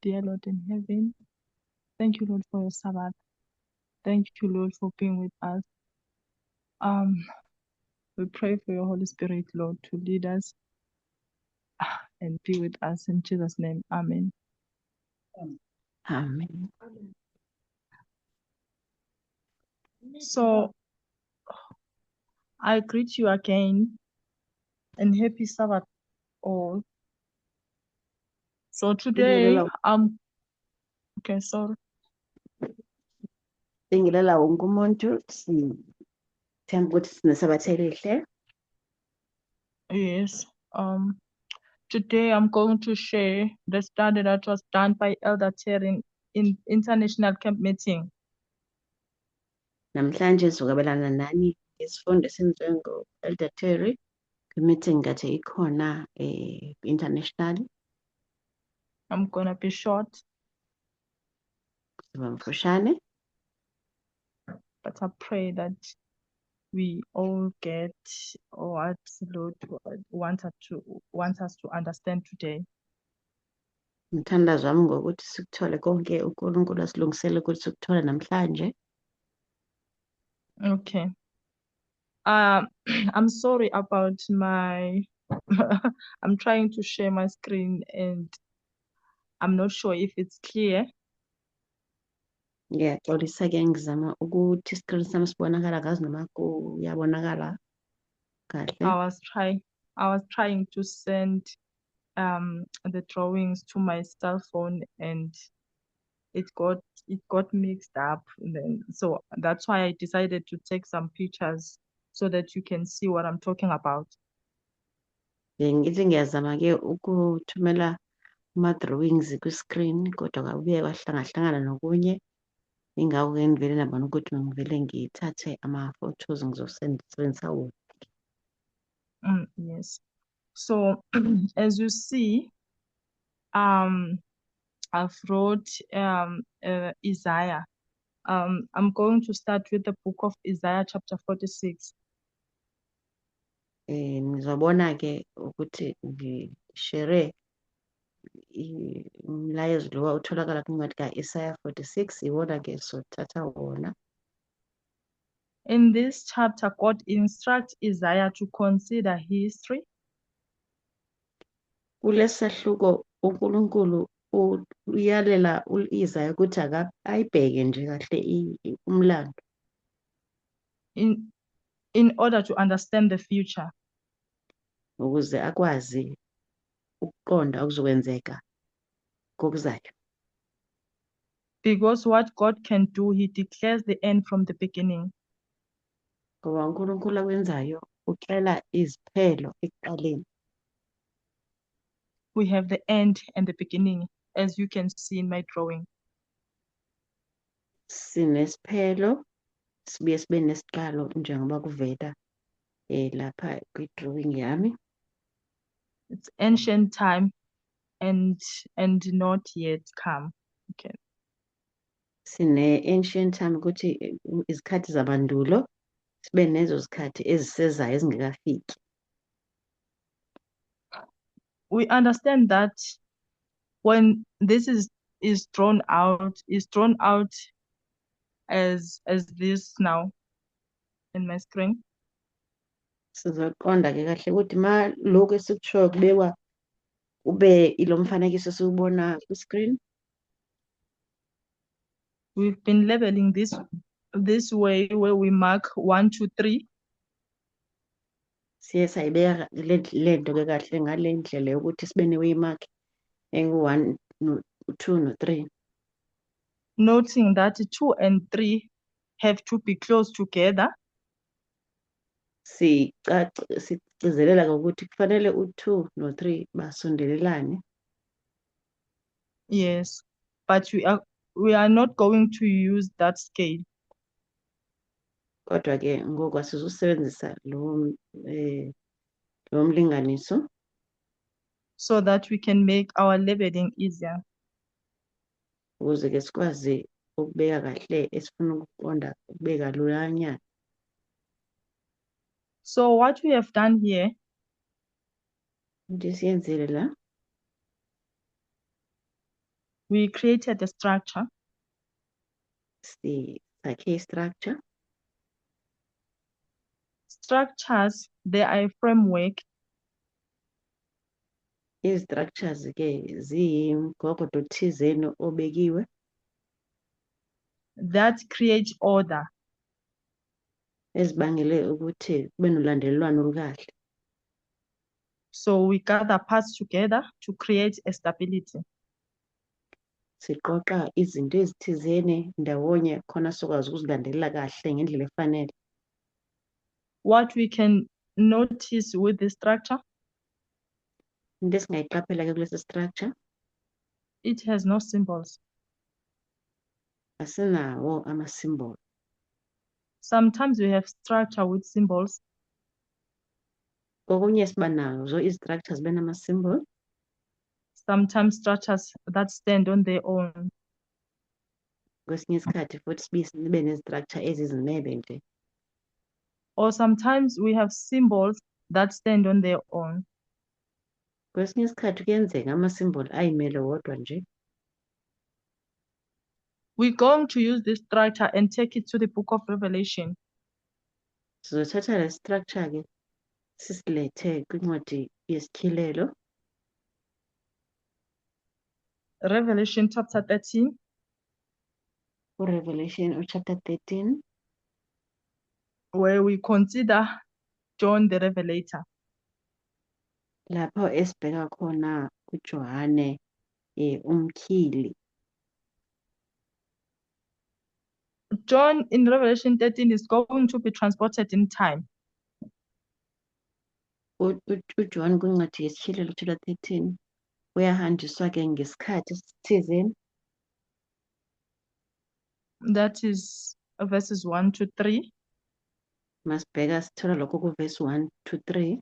dear Lord in heaven. Thank you, Lord, for your Sabbath. Thank you, Lord, for being with us. We pray for your Holy Spirit, Lord, to lead us and be with us in Jesus' name. Amen. Amen. So I greet you again and happy Sabbath all. So today okay, sorry. Singilela wonke umuntu sithemba ukuthi sinesabatha elihle. Yes. Today I'm going to share the study that was done by Elder Terry in International Camp Meeting. Namhlanje sizokwabelana nani ngesifundo esenziwe ngo-Elder Terry kwi-meeting kade ikhona international. I'm gonna be short, Siba mfushane, but I pray that we all get what Lord wants us to understand today. umthandazo wami ngokuthi sikuthole konke uNkulunkulu asilungisele ukuthi sikuthole namhlanje. Okay. I'm sorry about my I'm trying to share my screen and I'm not sure if it's clear. Ngiyaxolisa-ke ngizama ukuthi isikrini sami sibonakala ngazi noma kuyabonakala kahle. I was trying to send the drawings to my cell phone and it got mixed up, and then so that's why I decided to take some pictures so that you can see what I'm talking about. Ngithi ngiyazama-ke ukuthumela ama-drawings kwi-screen kodwa kabuye kwahlangahlangana nokunye. Ingakho-ke ngivele ngabona ukuthi ngivele ngithathe ama-photos ngizosebenzisa wona. Yes. So as you see, I've wrote Isaiah. I'm going to start with the book of Isaiah chapter 46. Nizobona-ke ukuthi ngishere umlayezo lo utholakala kwincwadi ka-Isaiah 46, iwona-ke sothatha wona. In this chapter, God instructs Isaiah to consider history. Kulesahluko uNkulunkulu uyalela u-Isaiah ukuthi ayibheke nje kahle umlando in order to understand the future. ukuze akwazi ukuqonda okuzokwenzeka kokuzayo. Because what God can do, He declares the end from the beginning. Ngoba uNkulunkulu akwenzayo ucela iziphelo ekuqaleni. We have the end and the beginning, as you can see in my drawing. Sinesiphelo sibuye sibe nesiqalo njengoba kuvela lapha kwi-drawing yami. It's ancient time and not yet come. Okay. Sine-ancient time ukuthi izikhathi zamandulo sibe nezo zikhathi ezisezayo ezingekafiki. We understand that when this is drawn out as this now in my screen. Sizoqonda-ke kahle ukuthi ma lokhu esikushoyo kubekwa ube ilo mfanekiso siwubona ku-screen. We've been labeling this way where we mark 1, 2, 3. Siye sayibeka lento-ke kahle ngale ndlela yokuthi sibe ne-waymark engu-1, 2 no-3. Noting that 2 and 3 have to be close together. Sigcizelela ukuthi kufanele u-2 no-3 basondelelane. Yes, but we are not going to use that scale. Kodwa-ke ngoku asizusebenzisa lo mlinganiso so that we can make our labeling easier. ukuze-ke sikwazi ukubeka kahle esifuna ukuqonda ukubeka lulanyana. So what we have done here, into esiyenzile la We created a structure. Sakhe structure. Structures, they are a framework Izi-structures ke ziyimgogodlo thizeni obekiwe that create order. ezibangele ukuthi kube nolandelelwano olukahle. So we gather parts together to create a stability. Siqoqa izinto ezithizeni ndawonye khona sokwazi ukuzilandelela kahle ngendlela efanele. What we can notice with the structure, Into esingayiqaphela ke kulesi structure, it has no symbols. asinawo ama-symbol. Sometimes we have structure with symbols. Kokunye siba nazo izi-structures zibe nama-symbol. Sometimes structures that stand on their own. Kwesinye isikhathi futhi sibe nezi-structure ezizimele nje. Or sometimes we have symbols that stand on their own. Kwesinye isikhathi kuyenzeka ama-symbol ayimele wodwa nje. We're going to use this structure and take it to the book of Revelation. Sizothatha le structure ke sisilethe kwincwadi yesityhilelo. Revelation chapter 13. Revelation chapter 13. Where we consider John the Revelator. Lapho esibheka khona kuJohane umtyhili. John in Revelation 13 is going to be transported in time. uJohn kwincwadi yesityhilelo chapter 13 uyahanjiswa ke ngesikhathi esithizeni. That is verses 1 to 3. Masibheka sithola lokho ku-verse 1 to 3.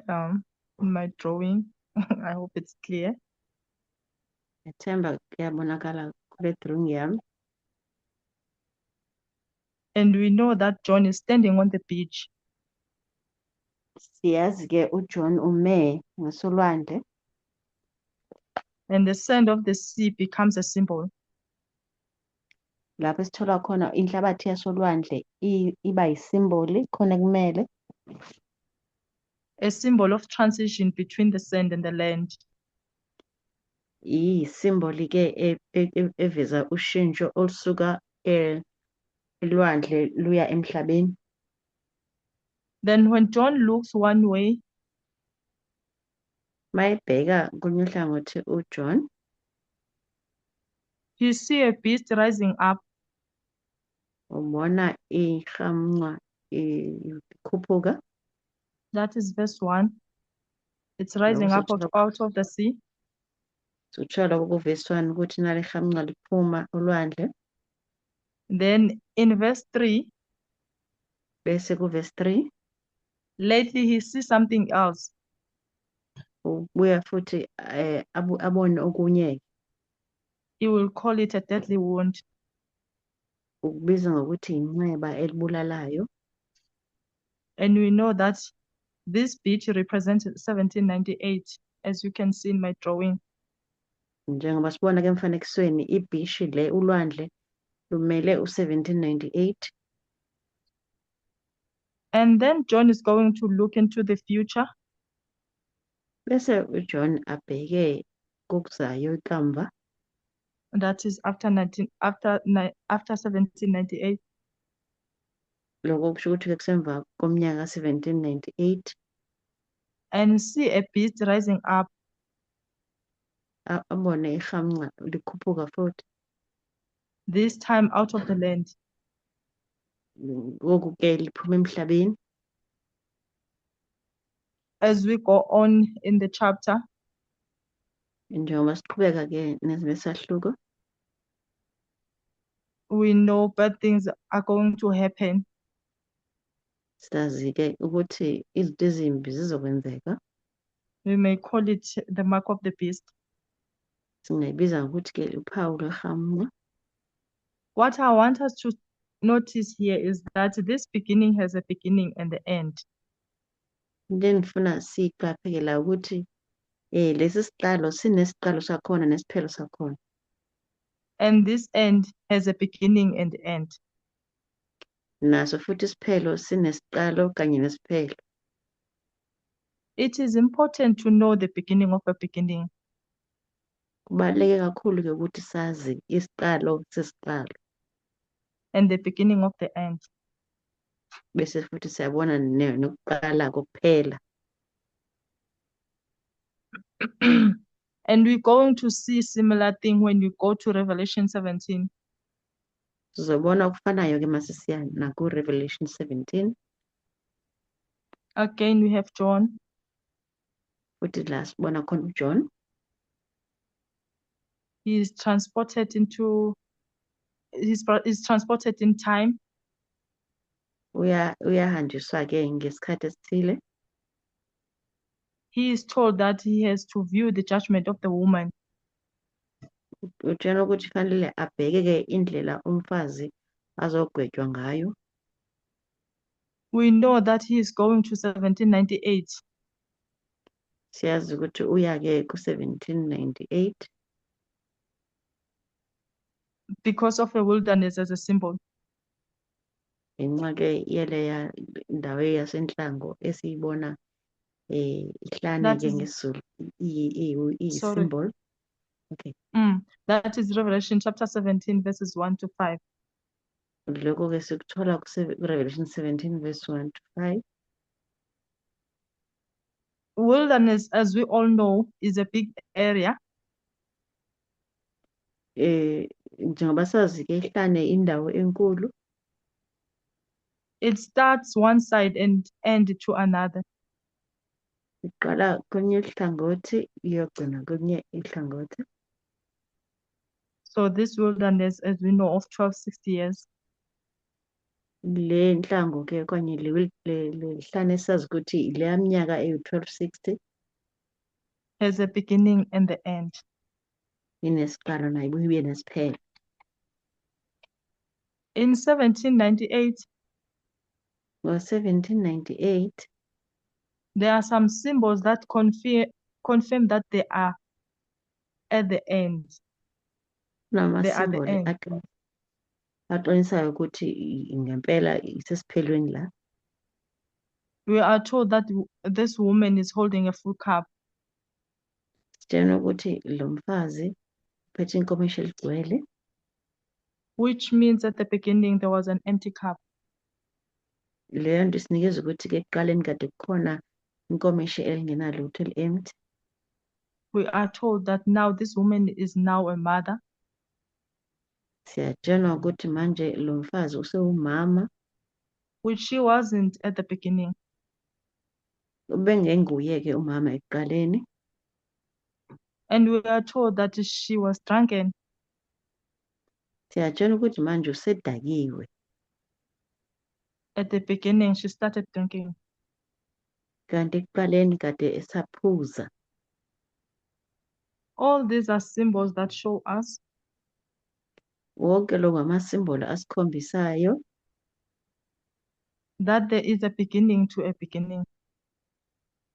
In my drawing, I hope it's clear. Ethemba kuyabonakala kule drawing yami. And we know that John is standing on the beach. Siyazi ke uJohn ume ngasolwandle. And the sand of the sea becomes a symbol. Lapho sithola khona inhlabathi yasolwandle iba yisimboli khona kumele. A symbol of transition between the sand and the land. Isimboli ke eveza ushintsho olusuka elwandle luya emhlabeni. Then when John looks one way, mayibheka kunye uhlangothi uJohn, you see a beast rising up. ubona ihamnqa ikhuphuka. That is verse 1. It's rising up out of the sea. Suthola ku-verse 1 ukuthi nali hamnqa liphuma olwandle. Then in verse 3, Bese ku-verse 3, lately he sees something else. ubuya futhi abone okunye. He will call it a deadly wound. Ukubiza ngokuthi inceba elibulalayo. And we know that this beach represents 1798, as you can see in my drawing. Njengoba sibona ke emfanekisweni ibishi le ulwandle lumele u-1798. And then John is going to look into the future. Bese uJohn abheke kokuzayo ikamva. That is after 1798. Lokho kusho ukuthi kusemva komnyaka 1798. And see a beast rising up. Abone ihamnqa likhuphuka futhi. This time out of the land. Ngoku ke liphuma emhlabeni. As we go on in the chapter, Njengoba siqhubeka ke nesahluko, we know bad things are going to happen. Sazi ke ukuthi izinto ezimbi zizokwenzeka. We may call it the mark of the beast. Singayibiza ngokuthi ke uphawu lwehamnqa. What I want us to notice here is that this beginning has a beginning and the end. Into engifuna siyiqaphele la ukuthi lesi siqalo sinesiqalo sakhona nesiphelo sakhona. And this end has a beginning and end. Naso futhi isiphelo sinesiqalo kanye nesiphelo. It is important to know the beginning of a beginning Kubaluleke kakhulu ke ukuthi sazi isiqalo sesiqalo. and the beginning of the end. Bese futhi siyabona nokuqala kokuphela. And we're going to see similar thing when you go to Revelation 17. Sizobona okufanayo ke masisiya naku Revelation 17. Again, we have John. Futhi la sibona khona uJohn. He is transported into, is transported in time. Uyahanjiswa ke ngesikhathi esithile. He is told that he has to view the judgment of the woman. Utshela ukuthi fanele abheke ke indlela umfazi azogwetshwa ngayo. We know that he is going to 1798 Siyazi ukuthi uya ke ku-1798 because of the wilderness as a symbol. ngenxa ke yeleya ndawo yasenhlango esiyibona ihlane That ke is, ngesiZulu sorry. iyi-symbol. Okay. That is Revelation chapter 17 verses 1 to 5. Lokho ke sikuthola ku-Revelation 17 verse 1 to 5. Wilderness, as we all know, is a big area. Njengoba sazi ke ihlane indawo enkulu. It starts one side and end to another. Iqala kwenye ihlangothi iyogcina kwenye ihlangothi. So this wilderness, as we know, of 1260 years, Le nhlango ke kanye le hlane esazi ukuthi leya minyaka eyi-1260 has a beginning and the end. inesiqalo nayo ibuye ibe nesiphelo. In 1798, Ngo-1798 there are some symbols that confirm that they are at the end. They are the kunamasimboli end. aqinisayo ukuthi ngempela isesiphelweni la. We are told that this woman is holding a full cup, Sitshela ukuthi lo mfazi uphethe inkomishi eligcwele, which means at the beginning there was an empty cup. leyo nto isinikeza ukuthi ke ekuqaleni kade kukhona inkomishi elingenalutho eli-empty. We are told that now this woman is now a mother, Siyatshelwa ukuthi manje lo mfazi usewumama, which she wasn't at the beginning. ubengenguye ke umama ekuqaleni. And we are told that she was drunken. Siyatshelwa ukuthi manje usedakiwe. At the beginning, she started drinking. Kanti ekuqaleni kade esaphuza. All these are symbols that show us Wonke lo ngamasimbolo asikhombisayo that there is a beginning to a beginning.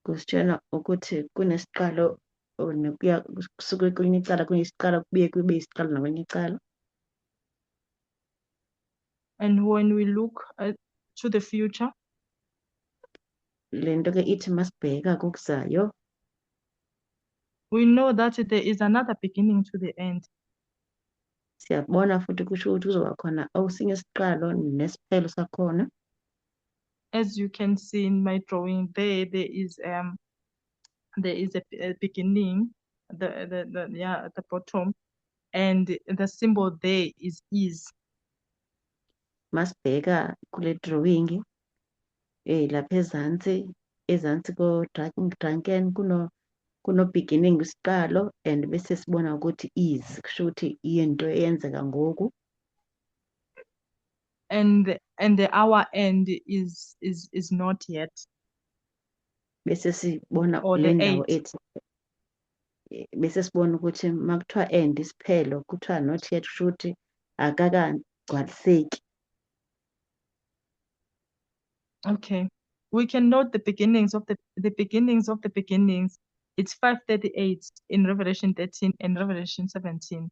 kusitshela ukuthi kunesiqalo nokuya kusuke kwelinye icala kunesiqalo kubuye kube isiqalo nakwelinye icala. And when we look to the future, Le nto ke ithi masibheka kokuzayo we know that there is another beginning to the end. siyabona futhi kusho ukuthi kuzoba khona osinye isiqalo nesiphelo sakhona. As you can see in my drawing there is a beginning, yeah, at the bottom, and the symbol there is. Masibheka kule drawing lapha ezansi ko drunken kuno beginning isiqalo and bese sibona ukuthi is kusho ukuthi into eyenzeka ngoku. And the hour end is not yet. Bese sibona Or le the ndawo 8. ethi bese sibona ukuthi makuthiwa end isiphelo kuthiwa not yet kusho ukuthi akakagcwaliseki. Okay, we can note the beginnings of the beginnings of the beginnings It's 5:38 in Revelation 13 and Revelation 17.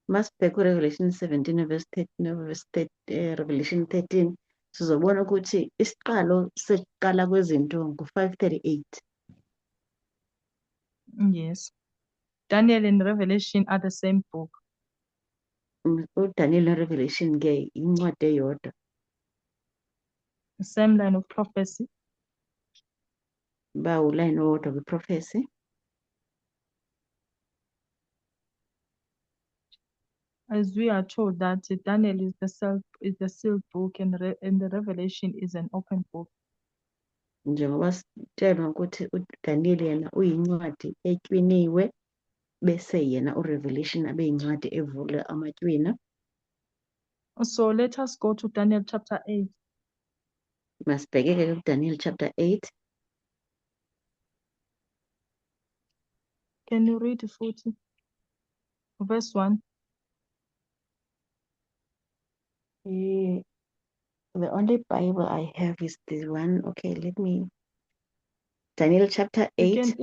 Masibheka kuRevelation 17 verse 13 verse Revelation 13 sizobona ukuthi isiqalo sekuqala kwezinto ngo-5:38. Yes. Daniel and Revelation are the same book. uDaniel neRevelation ke incwadi eyodwa. The same line of prophecy. Bawulayini owodwa kwi-prophecy. As we are told that Daniel is the sealed book and the Revelation is an open book. Njengoba sitshelwa ukuthi uDaniel yena uyincwadi etywiniwe bese yena uRevelation abe yincwadi evule amatywina. So let us go to Daniel chapter 8. Masibheke-ke kuDaniel chapter 8. Can you read 40? Verse 1. The only Bible I have is the one. Okay, let me. Daniel chapter 8.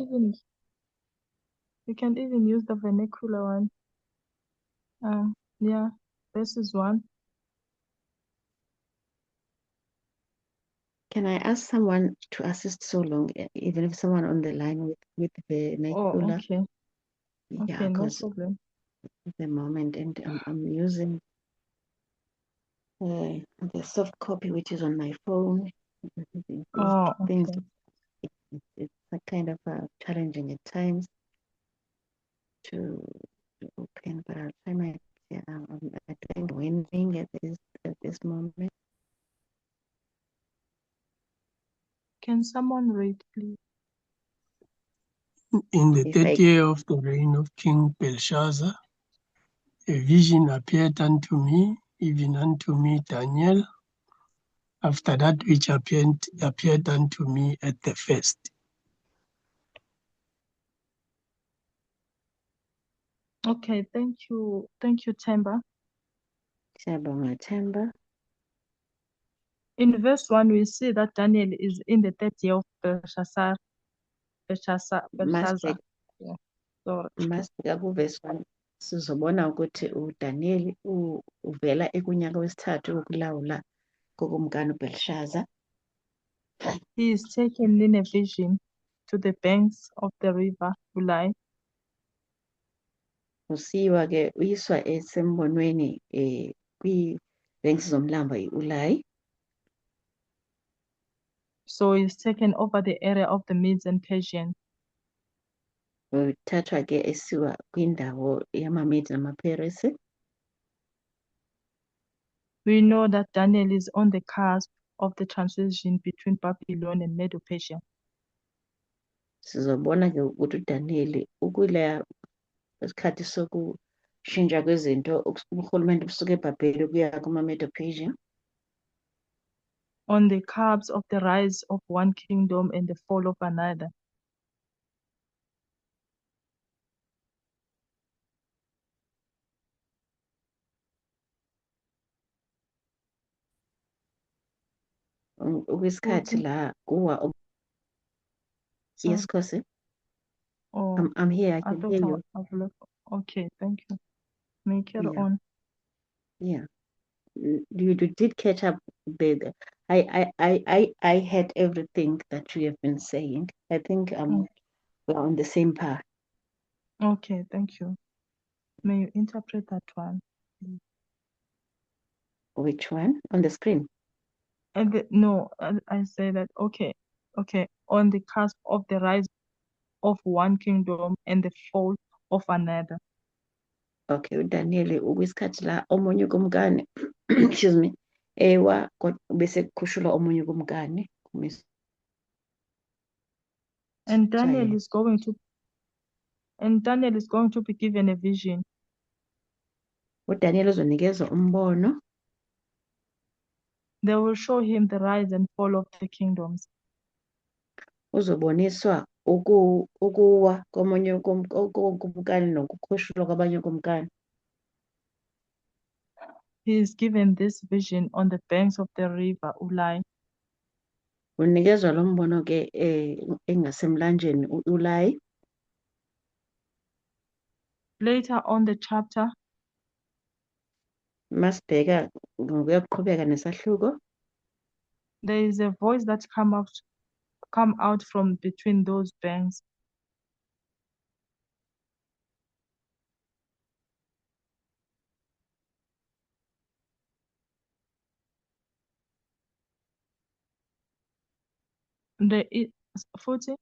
You can even use the vernacular one. Yeah, verses 1. Can I ask someone to assist so long, even if someone on the line with the vernacular? Oh, okay. Yeah, Okay, no because problem. at the moment, and I'm using the soft copy, which is on my phone. Oh, Things, okay. it's a kind of challenging at times to open, but I'll try my. Yeah, I'm doing winning at this moment. Can someone read, please? In the If third year of the reign of King Belshazzar, a vision appeared unto me, even unto me Daniel, after that which appeared unto me at the first. Okay, thank you. Thank you, Temba. Temba. In verse 1, we see that Daniel is in the third year of Belshazzar. Yeah. Sorry. Masibheka ku-verse 1 sizobona ukuthi uDaniel uvela ekunyaka wesithathu wokulawula kokumkani uBelshazzar. He is taken in a vision to the banks of the river Ulai. Usiwa-ke uyiswa esembonweni kwi-banks zomlambo i-Ulai. So he is taken over the area of the Medes and Persians. Uthathwa-ke esiwa kwindawo yamaMede namaPeresi. We know that Daniel is on the cusp of the transition between Babylon and Medo-Persia. Sizobona-ke ukuthi uDaniel ukule isikhathi sokushintsha kwezinto uRhulumente busuka eBhabheli kuya kuma-Medo-Persia. On the cusp of the rise of one kingdom and the fall of another. Ukwisikhathi la kuwa. Yes, Kosi. Oh, I'm here. I I can thought hear you. I've left. Okay, thank you. May carry Yeah. on. Yeah. You did catch up I had everything that you have been saying. I think we're on the same path. Okay, thank you. May you interpret that one? Which one? On the screen? No, I say that, okay. On the cusp of the rise of one kingdom and the fall of another. Okay, uDaniel ukwisikhathi la omunye kumkani excuse me ewa bese kukhushulwa omunye kumkani. And Daniel is going to be given a vision. uDaniel uzonikezwa umbono. They will show him the rise and fall of the kingdoms. Uzoboniswa ukuwa komunye kumkani nokukhushulwa kwabanye kumkani. He is given this vision on the banks of the river Ulai. Unikezwa lo mbono ke engasemlanjeni uLayi. Later on the chapter, Masibheka ngokuqhubeka nesahluko. there is a voice that come out from between those banks. There is 40.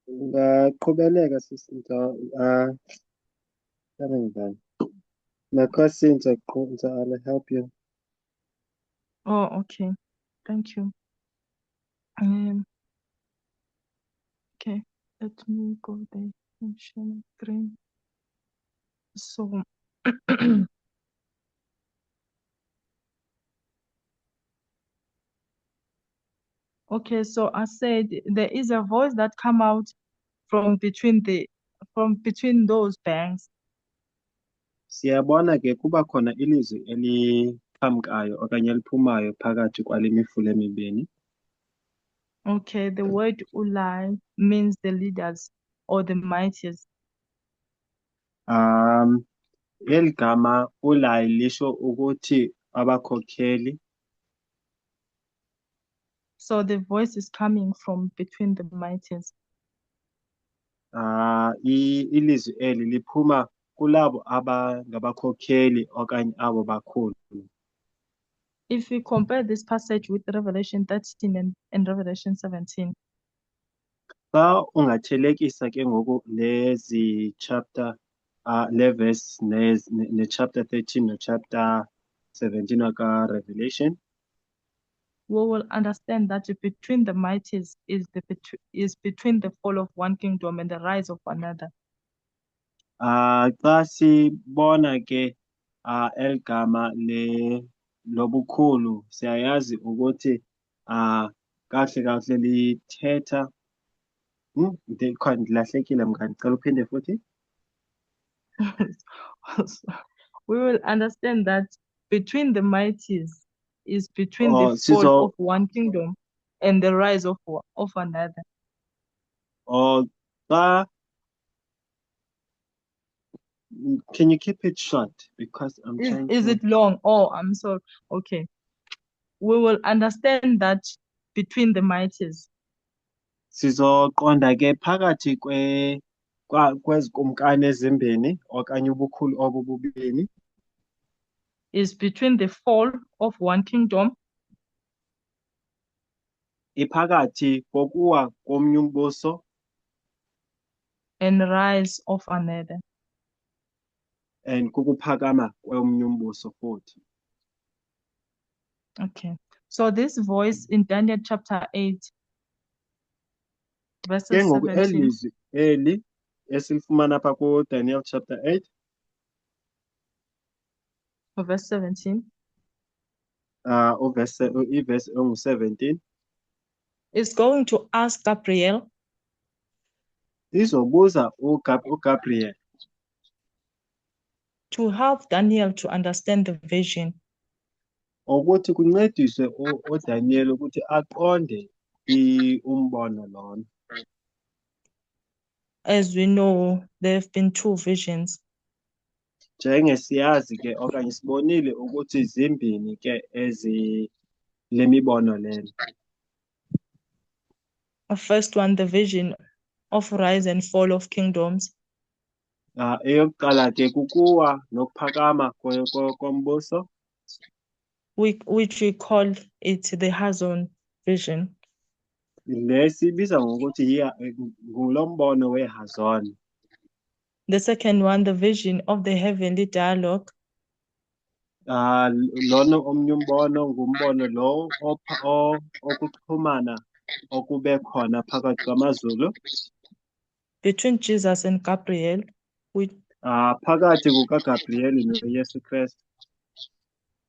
Ungaqhubeleka sisinto ngibani? My I'll help you. Oh, okay. Thank you. Okay, let me go there and share my screen. So, okay, so I said there is a voice that come out from between those banks. Siyabona ke kuba khona ilizwi eliqhamukayo okanye eliphumayo phakathi kwale mifula emibini. Okay, the word ulai means the leaders or the mightiest. Eli gama Ulayi lisho ukuthi abakhokheli. So the voice is coming from between the mightiest. Ilizwi eli liphuma kulabo abangabakhokheli okanye abo bakhulu. If we compare this passage with Revelation 13 and Revelation 17, Xa ungathelekisa ke ngoku lezi chapter le verse ne chapter 13 no chapter 17 ka Revelation, we will understand that between the mighties is between the fall of one kingdom and the rise of another. xa sibona ke eligama lobukhulu siyayazi ukuthi kahle kahle lithetha ndilahlekile mngani, cela uphinde futhi. We will understand that between the mighties is between the fall of one kingdom and the rise of another. Can you keep it short because I'm trying Is it long? Oh, I'm sorry. Okay. We will understand that between the mighties. Sizoqonda ke phakathi kwezikumkani ezimbini okanye ubukhulu obububini. Is between the fall of one kingdom. Iphakathi kokuwa komnye umbuso. And rise of another. And kukuphakama komnye umbuso futhi. Okay. So this voice in Daniel chapter 8 verses Ke ngoku 17. elizwi eli esilifumana apha ku Daniel chapter 8 verse 17. Iverse engu-17 is going to ask Gabriel izobuza uGabriel to help Daniel to understand the vision. Ukuthi kuncediswe uDaniel ukuthi aqonde umbono lona. As we know, there have been two visions. Njengesiyazi ke okanye sibonile ukuthi zimbini ke le mibono lena. The first one, the vision of rise and fall of kingdoms. Eyokuqala ke kukuwa nokuphakama kombuso. Which we call it the Hazon vision. Lesibiza ngokuthi ngulombono weHazon. The second one, the vision of the heavenly dialogue. lona omnye umbono ngumbono lo okuxhumana okube khona phakathi kwamaZulu between Jesus and Gabriel, phakathi kukaGabriyeli noYesu Kristu,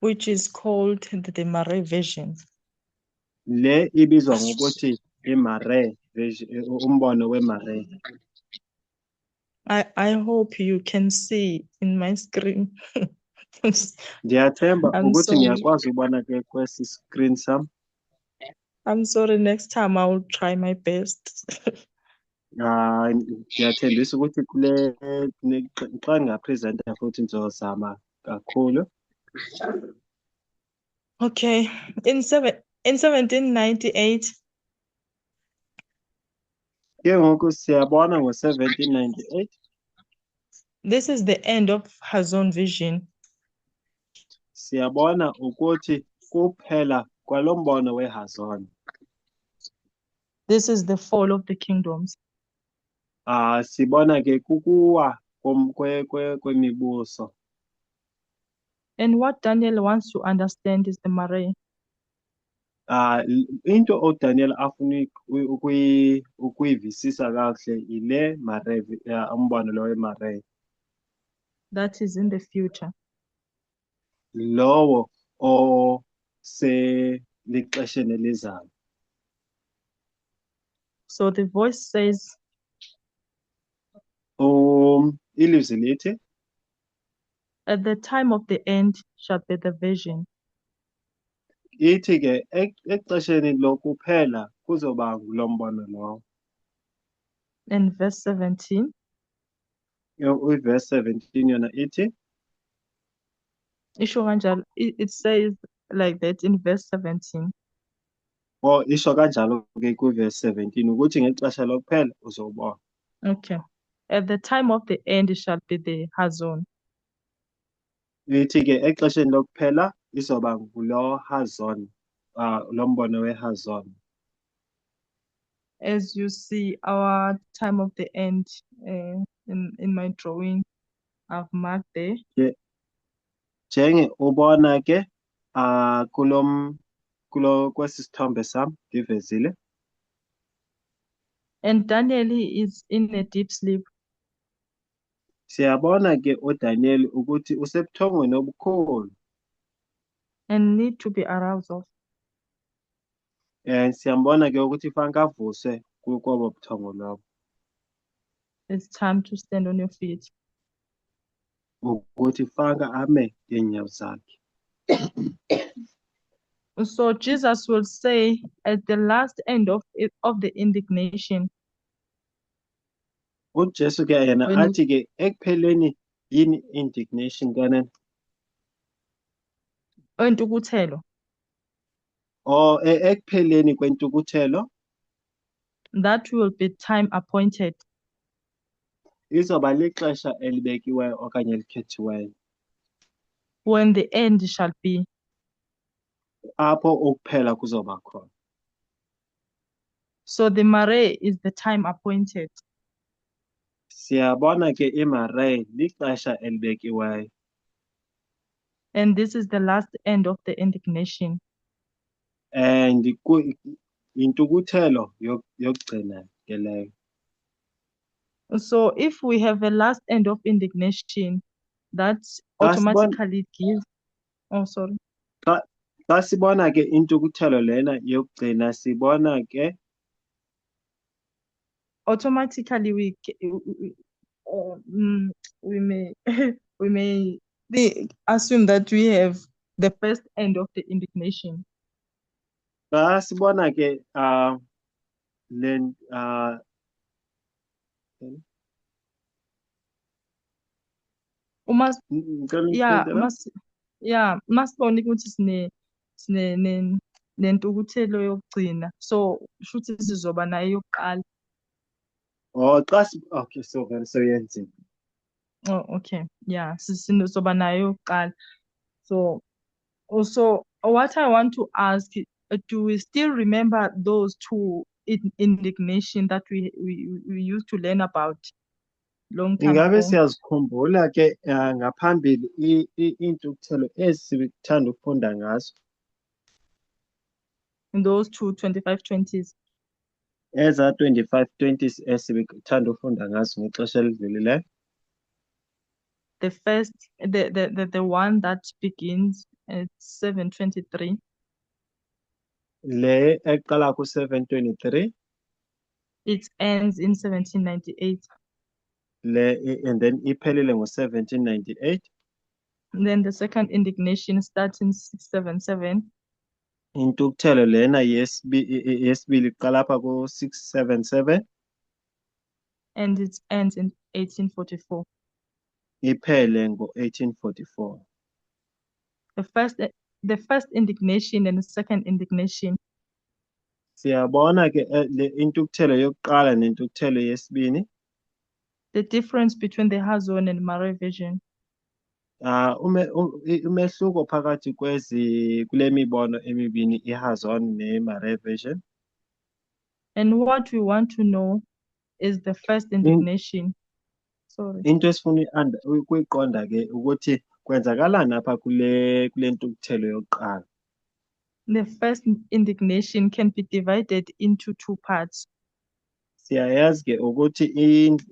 which is called the Mare version. le ibizwa ngokuthi iMare umbono weMare. I hope you can see in my screen. Ndiyathemba I'm ukuthi sorry. ngiyakwazi ubona ke kwesi screen sam. I'm sorry, next time I will try my best. Ndiyathembisa ukuthi xa ngingapresenta futhi ndizozama kakhulu. Okay, in 1798, Ke ngoku siyabona ngo-1798 this is the end of Hazon vision. siyabona ukuthi kuphela kwalo mbono weHazon. This is the fall of the kingdoms. Sibona ke kukuwa kwemibuso. And what Daniel wants to understand is the Mare. Into uDaniel afuna ukuyivisisa kakuhle ile Mare, umbono lo weMare. That is in the future. Lowo lixesheni elizayo. So the voice says, Ilizwi lithi at the time of the end shall be the vision. ithi ke exesheni lokuphela kuzoba ngulo mbono lowo. In verse 17, Verse 17 yona ithi it says like that in verse 17. isho kanjalo ke verse 17 ukuthi ngexesha lokuphela uzobona. Okay. At the time of the end shall be the Hazon. Ithi ke exesheni lokuphela izoba ngulo Hazon, lo mbono weHazon. As you see, our time of the end in my drawing, I've marked there. Njenge ubona ke kwesi sithombe sam ndivezile. And Daniel is in a deep sleep. Siyabona ke uDaniel ukuthi usebuthongweni obukhulu. And need to be aroused of. Siyambona ke ukuthi fanele avuswe kobo buthongo lobo. It's time to stand on your feet. Ukuthi fanele ame ngeenyawo zakhe. So Jesus will say at the last end of the indignation. UJesu ke yena When athi ke ekupheleni yini indignation kanene? Entukuthelo. Ekupheleni kwentukuthelo That will be time appointed. izoba lixesha elibekiweyo okanye elikhethiweyo. When the end shall be. Apho ukuphela kuzoba khona. So the Mare is the time appointed. Siyabona ke iMare lixesha elibekiweyo. And this is the last end of the indignation. And intukuthelo yokugcina ke leyo. So if we have a last end of indignation, that automatically gives. Oh, sorry. Xa sibona ke intukuthelo lena yokugcina sibona ke automatically we may we may assume that we have the first end of the indignation. xa sibona ke masibona ukuthi nentukuthelo yokugcina, so shuthi sizoba nayo yokuqala. Okay, so very yenzima. Oh, okay. Yeah, sizoba nayo yokuqala. So also what I want to ask, do we still remember those two indignation that we used to learn about? long time Ingabe ago. siyazikhumbula ke ngaphambili intukuthelo esibithanda ukufunda ngazo In those two 25-20s. eza 25-20s esibithanda ukufunda ngazo ngexesha elidlulileyo. The one that begins at 7:23 Le eqala ku-7:23 it ends in 1798. and then iphelile ngo-1798. Then the second indignation starts in 677 Intukuthelo lena yesibili iqala apha ku-677 and it ends in 1844. iphele ngo-1844. The first indignation and the second indignation, Siyabona ke le intukuthelo yokuqala nentukuthelo yesibini. the difference between the Hazon and Mare version. Umehluko phakathi kule mibono emibini iHazon neMare version. And what we want to know is the first indignation. Sorry. Into esifuna ukuyiqonda ke ukuthi kwenzakalani apha kule ntukuthelo yokuqala. The first indignation can be divided into two parts. Siyayazi ke ukuthi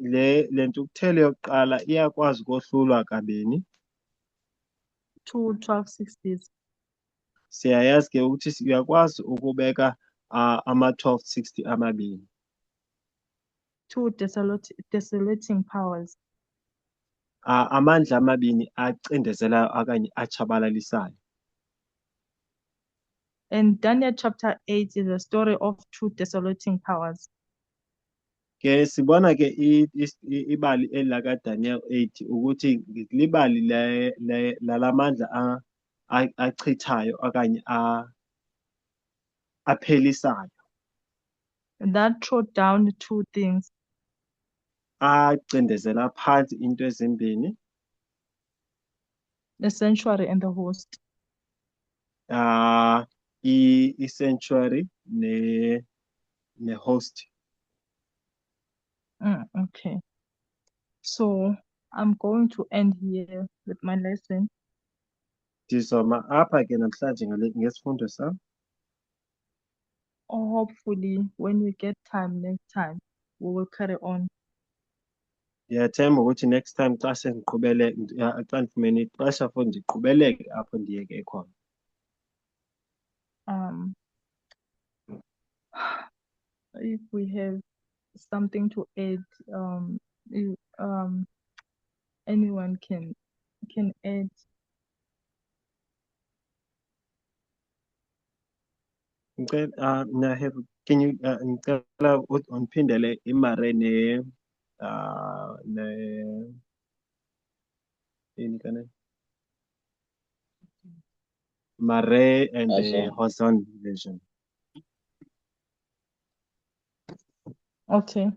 le ntukuthelo yokuqala iyakwazi ukohlulwa kabini. Two 1260s. Siyayazi ke ukuthi uyakwazi ukubeka ama-1260 amabini. Two desolating powers. Amandla amabini acindezelayo okanye achabalalisayo. And Daniel chapter 8 is a story of two desolating powers. Ke sibona ke ibali elakaDaniel 8 ukuthi libali lalamandla achithayo okanye aphelisayo. That threw down two things. Acindezela phansi into ezimbini. The sanctuary and the host. I-sanctuary ne-host. Okay. So I'm going to end here with my lesson. Ndizoma apha ke namhlanje ngesifundo sam. Hopefully when we get time next time, we will carry on. Ndiyathemba ukuthi next time xa xa ndifumene ixesha for ndiqhubeleke apho ndiyeke khona. If we have something to add, anyone can add. Can you ngicela undiphindele iMare Mare and the Hazon version. Okay.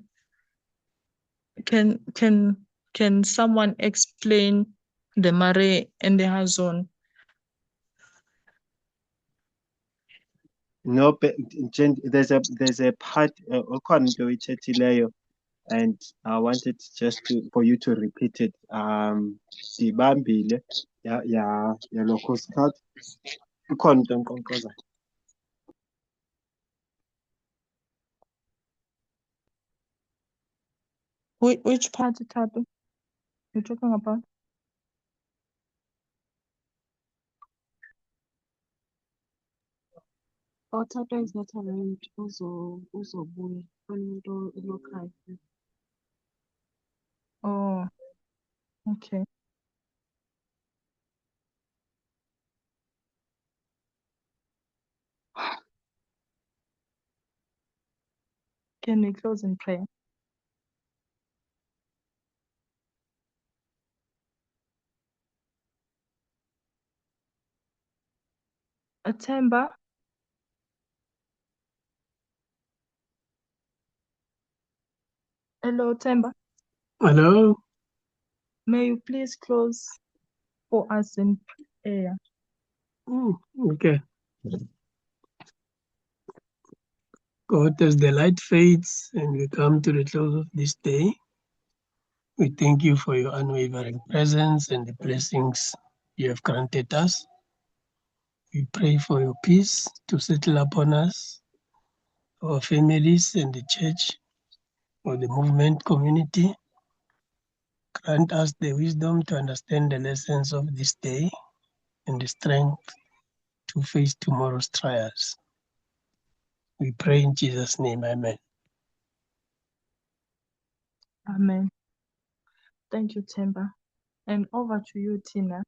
Can someone explain the Mare and the Hazon? No, there's a part ukhona into oyithethileyo and I wanted just for you to repeat it. Dibambile yalo postcard. Ukhona into enkonkozayo. Which part, Tato, you're talking about? Oh, Tato is not around. Also boy, local. Oh, okay. Can we close in prayer? Atemba. Hello, Temba. Hello? May you please close for us in prayer? Okay. God, as the light fades and we come to the close of this day, We thank you for your unwavering presence and the blessings you have granted us. We pray for your peace to settle upon us, our families, and the church or the movement community. Grant us the wisdom to understand the lessons of this day and the strength to face tomorrow's trials. We pray in Jesus' name, amen. Amen. Thank you, Themba. And over to you, Tina.